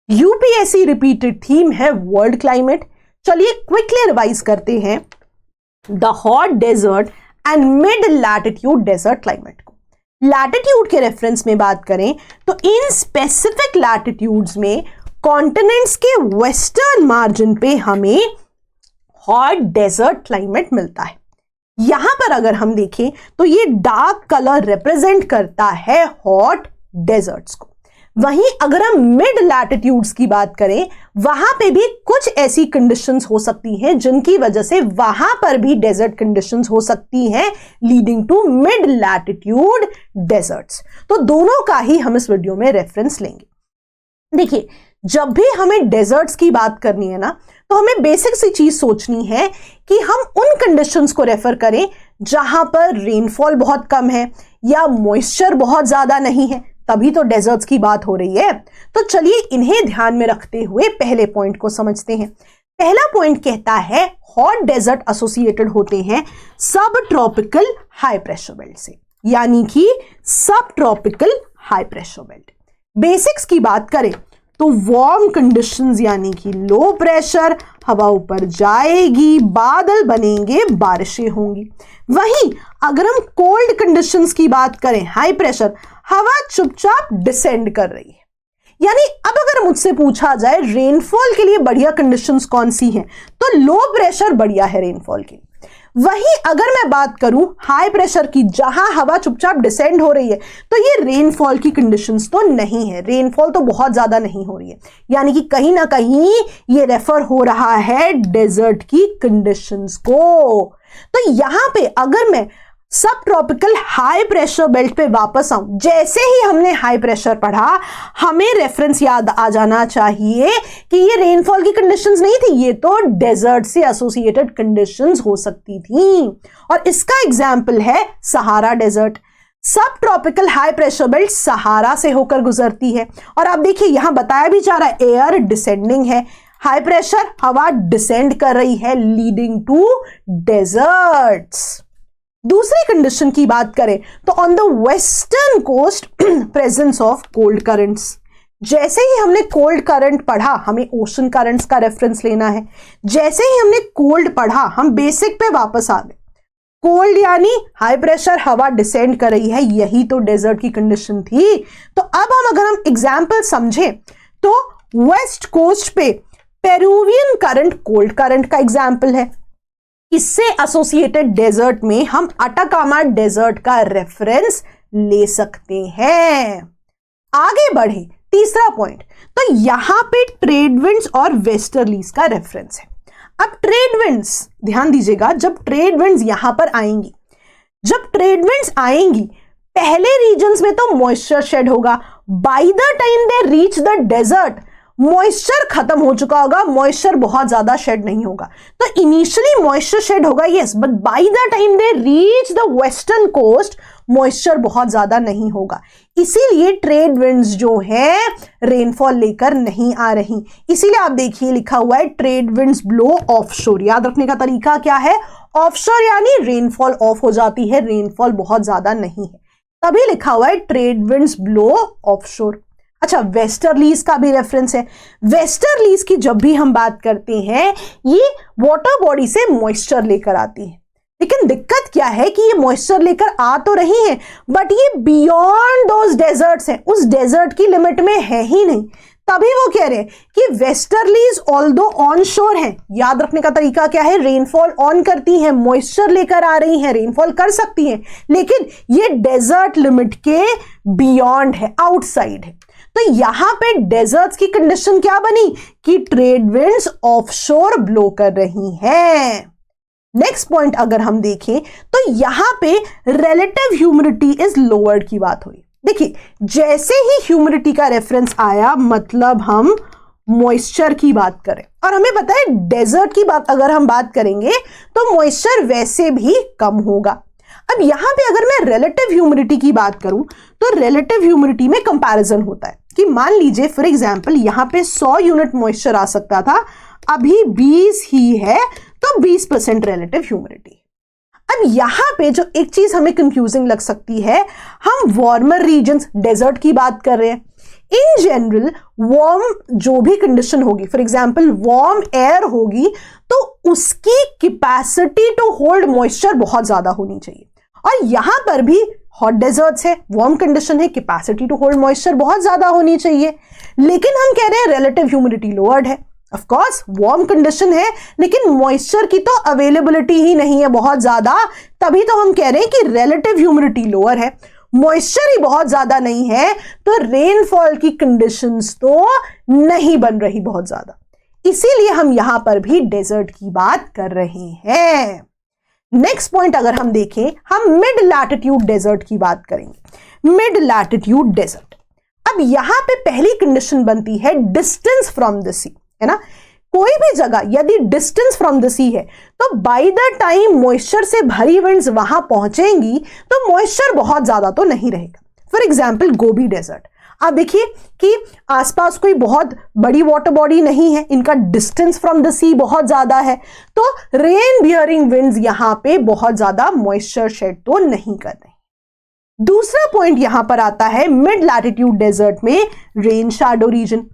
UPSC repeated theme है world climate. चलिए quickly revise करते हैं the hot desert and mid latitude desert climate को। लैटिट्यूड के रेफरेंस में बात करें तो इन स्पेसिफिक लैटिट्यूड्स में कॉन्टिनेंट्स के वेस्टर्न मार्जिन पे हमें हॉट डेजर्ट क्लाइमेट मिलता है। यहां पर अगर हम देखें तो ये डार्क कलर रिप्रेजेंट करता है हॉट डेजर्ट्स को। वहीं अगर हम मिड लैटिट्यूड्स की बात करें वहां पे भी कुछ ऐसी कंडीशंस हो सकती हैं जिनकी वजह से वहां पर भी डेजर्ट कंडीशंस हो सकती हैं leading to mid latitude deserts. तो दोनों का ही हम इस वीडियो में रेफरेंस लेंगे। देखिए, जब भी हमें डेजर्ट्स की बात करनी है ना तो हमें बेसिक सी चीज सोचनी है कि हम उन कंडीशंस को रेफर करें जहां पर रेनफॉल बहुत कम है या मॉइस्चर बहुत ज्यादा नहीं है, तभी तो डेजर्ट्स की बात हो रही है। तो चलिए इन्हें ध्यान में रखते हुए पहले पॉइंट को समझते हैं। पहला पॉइंट कहता है हॉट डेजर्ट एसोसिएटेड होते हैं सब ट्रॉपिकल हाई प्रेशर बेल्ट से, यानी कि सब tropical high pressure belt. Basics की बात करें तो वार्म कंडीशंस यानी कि लो प्रेशर, हवा ऊपर जाएगी, बादल बनेंगे, बारिशें होंगी। वहीं अगर हम कोल्ड कंडीशंस की बात करें, हाई प्रेशर, हवा चुपचाप डिसेंड कर रही है। यानी अब अगर मुझसे पूछा जाए रेनफॉल के लिए बढ़िया कंडीशंस कौन सी हैं, तो लो प्रेशर बढ़िया है रेनफॉल के लिए। वहीं अगर मैं बात करूं हाई प्रेशर की, जहां हवा चुपचाप डिसेंड हो रही है, तो ये रेनफॉल की कंडीशंस तो नहीं है, रेनफॉल तो बहुत ज्यादा नहीं हो रही है। यानी कि कहीं ना कहीं ये रेफर हो रहा है डेजर्ट की कंडीशंस को। तो यहां पे अगर मैं सब ट्रॉपिकल हाई प्रेशर बेल्ट पे वापस आऊं, जैसे ही हमने हाई प्रेशर पढ़ा हमें रेफरेंस याद आ जाना चाहिए कि ये रेनफॉल की कंडीशंस नहीं थी, ये तो डेजर्ट से एसोसिएटेड कंडीशंस हो सकती थी। और इसका एग्जाम्पल है सहारा डेजर्ट। सब ट्रॉपिकल हाई प्रेशर बेल्ट सहारा से होकर गुजरती है और आप देखिए यहां बताया भी जा रहा है एयर डिसेंडिंग है, हाई प्रेशर, हवा डिसेंड कर रही है लीडिंग टू डेजर्ट्स। दूसरी कंडीशन की बात करें तो on the western coast presence of cold currents. जैसे ही हमने कोल्ड करंट पढ़ा हमें ओशन करंट्स का रेफरेंस लेना है। जैसे ही हमने कोल्ड पढ़ा हम बेसिक पे वापस आ गए। कोल्ड यानी हाई प्रेशर, हवा डिसेंड कर रही है, यही तो डेजर्ट की कंडीशन थी। तो अब अगर हम एग्जाम्पल समझें तो वेस्ट कोस्ट पे पेरुवियन करंट कोल्ड करंट का एग्जाम्पल है। इससे एसोसिएटेड डेजर्ट में हम अटाकामा डेजर्ट का रेफरेंस ले सकते हैं। आगे बढ़े, तीसरा पॉइंट, तो यहां पे ट्रेड विंड्स और वेस्टर्लीज का रेफरेंस है। अब ट्रेड विंड्स ध्यान दीजिएगा, जब ट्रेड विंड्स यहां पर आएंगी, जब ट्रेड विंड्स आएंगी पहले रीजन्स में तो मॉइस्चर शेड होगा। By the time they reach the desert moisture खत्म हो चुका होगा, मॉइस्चर बहुत ज्यादा शेड नहीं होगा। तो इनिशियली मॉइस्चर शेड होगा yes, but by the time they reach the western coast moisture बहुत ज्यादा नहीं होगा। इसीलिए ट्रेड विंड्स जो है रेनफॉल लेकर नहीं आ रही। इसीलिए आप देखिए लिखा हुआ है ट्रेड विंड्स ब्लो ऑफशोर। याद रखने का तरीका क्या है, ऑफशोर यानी रेनफॉल ऑफ हो जाती है, रेनफॉल बहुत ज्यादा नहीं है, तभी लिखा हुआ है ट्रेड विंड्स ब्लो ऑफशोर। अच्छा, वेस्टर्लीज का भी रेफरेंस है। वेस्टर्लीज की जब भी हम बात करते हैं ये वाटर बॉडी से मॉइस्चर लेकर आती है, लेकिन दिक्कत क्या है कि ये मॉइस्चर लेकर आ तो रही है बट ये बियॉन्ड दोज डेजर्ट्स हैं, उस डेजर्ट की लिमिट में है ही नहीं। तभी वो कह रहे हैं कि वेस्टर्लीज ऑल्दो ऑन शोर है। याद रखने का तरीका क्या है, रेनफॉल ऑन करती है, मॉइस्चर लेकर आ रही है, रेनफॉल कर सकती है, लेकिन ये डेजर्ट लिमिट के बियॉन्ड है, आउटसाइड है। तो यहां पे डेजर्ट्स की कंडीशन क्या बनी कि ट्रेड विंड्स ऑफशोर ब्लो कर रही हैं। नेक्स्ट पॉइंट अगर हम देखें तो यहां पे रिलेटिव ह्यूमिडिटी इज लोअर्ड की बात हुई। देखिए, जैसे ही ह्यूमिडिटी का रेफरेंस आया मतलब हम मॉइस्चर की बात करें, और हमें पता है डेजर्ट की बात अगर हम बात करेंगे तो मॉइस्चर वैसे भी कम होगा। अब यहां पे अगर मैं रिलेटिव ह्यूमिडिटी की बात करूं तो रिलेटिव ह्यूमिडिटी में कंपैरिजन होता है कि मान लीजिए फॉर एग्जांपल यहां पे 100 यूनिट मॉइस्चर आ सकता था, अभी 20 ही है, तो 20% रिलेटिव ह्यूमिडिटी। अब यहां पे जो एक चीज हमें कंफ्यूजिंग लग सकती है, हम वार्मर रीजन्स डेजर्ट की बात कर रहे हैं, इन जनरल वार्म जो भी कंडीशन होगी, फॉर एग्जांपल वार्म एयर होगी, तो उसकी कैपेसिटी टू होल्ड मॉइस्चर बहुत ज्यादा होनी चाहिए। और यहां पर भी हॉट डेजर्ट्स है, वार्म कंडीशन है, कैपेसिटी टू होल्ड मॉइस्चर बहुत ज्यादा होनी चाहिए। लेकिन हम कह रहे हैं रिलेटिव ह्यूमिडिटी लोअर्ड है। ऑफ कोर्स वार्म कंडीशन है, लेकिन मॉइस्चर की तो अवेलेबिलिटी ही नहीं है बहुत ज्यादा, तभी तो हम कह रहे हैं कि रिलेटिव ह्यूमिडिटी लोअर है। मॉइस्चर ही बहुत ज्यादा नहीं है, तो रेनफॉल की कंडीशंस तो नहीं बन रही बहुत ज्यादा, इसीलिए हम यहां पर भी डेजर्ट की बात कर रहे हैं। नेक्स्ट पॉइंट अगर हम देखें, हम मिड लैटिट्यूड डेजर्ट की बात करेंगे। मिड लैटिट्यूड डेजर्ट, अब यहां पे पहली कंडीशन बनती है डिस्टेंस फ्रॉम द सी, है ना। कोई भी जगह यदि डिस्टेंस फ्रॉम द सी है, तो बाय द टाइम मॉइस्चर से भरी विंड्स वहां पहुंचेंगी तो मॉइस्चर बहुत ज्यादा तो नहीं रहेगा। फॉर एग्जाम्पल गोबी डेजर्ट, आप देखिए कि आसपास कोई बहुत बड़ी वाटर बॉडी नहीं है, इनका डिस्टेंस फ्रॉम द सी बहुत ज्यादा है, तो रेन बियरिंग विंड्स यहां पे बहुत ज्यादा मॉइस्चर शेड तो नहीं कर रहे। दूसरा पॉइंट यहां पर आता है मिड लैटिट्यूड डेजर्ट में रेन शैडो रीजन,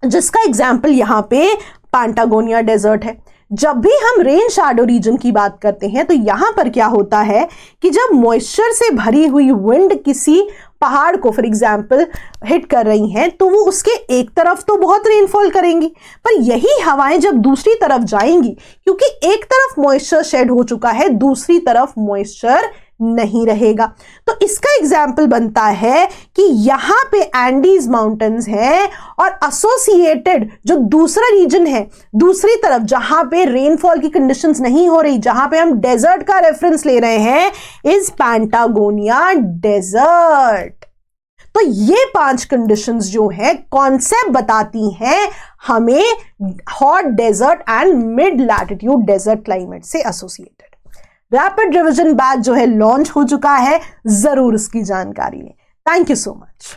जिसका एग्जाम्पल यहां पे पैंटागोनिया डेजर्ट है। जब भी हम रेन शैडो रीजन की बात करते हैं तो यहां पर क्या होता है कि जब मॉइस्चर से भरी हुई विंड किसी पहाड़ को फॉर एग्जाम्पल हिट कर रही हैं, तो वो उसके एक तरफ तो बहुत रेनफॉल करेंगी, पर यही हवाएं जब दूसरी तरफ जाएंगी, क्योंकि एक तरफ मॉइस्चर शेड हो चुका है, दूसरी तरफ मॉइस्चर नहीं रहेगा। तो इसका एग्जाम्पल बनता है कि यहां पे एंडीज माउंटेन्स हैं और एसोसिएटेड जो दूसरा रीजन है, दूसरी तरफ जहां पे रेनफॉल की कंडीशंस नहीं हो रही, जहां पे हम डेजर्ट का रेफरेंस ले रहे हैं, इज पैंटागोनिया डेजर्ट। तो ये 5 कंडीशंस जो है कॉन्सेप्ट बताती हैं हमें hot desert and mid latitude desert climate से एसोसिएटेड। रैपिड रिवीजन बैच जो है लॉन्च हो चुका है, जरूर उसकी जानकारी लें। Thank you so much.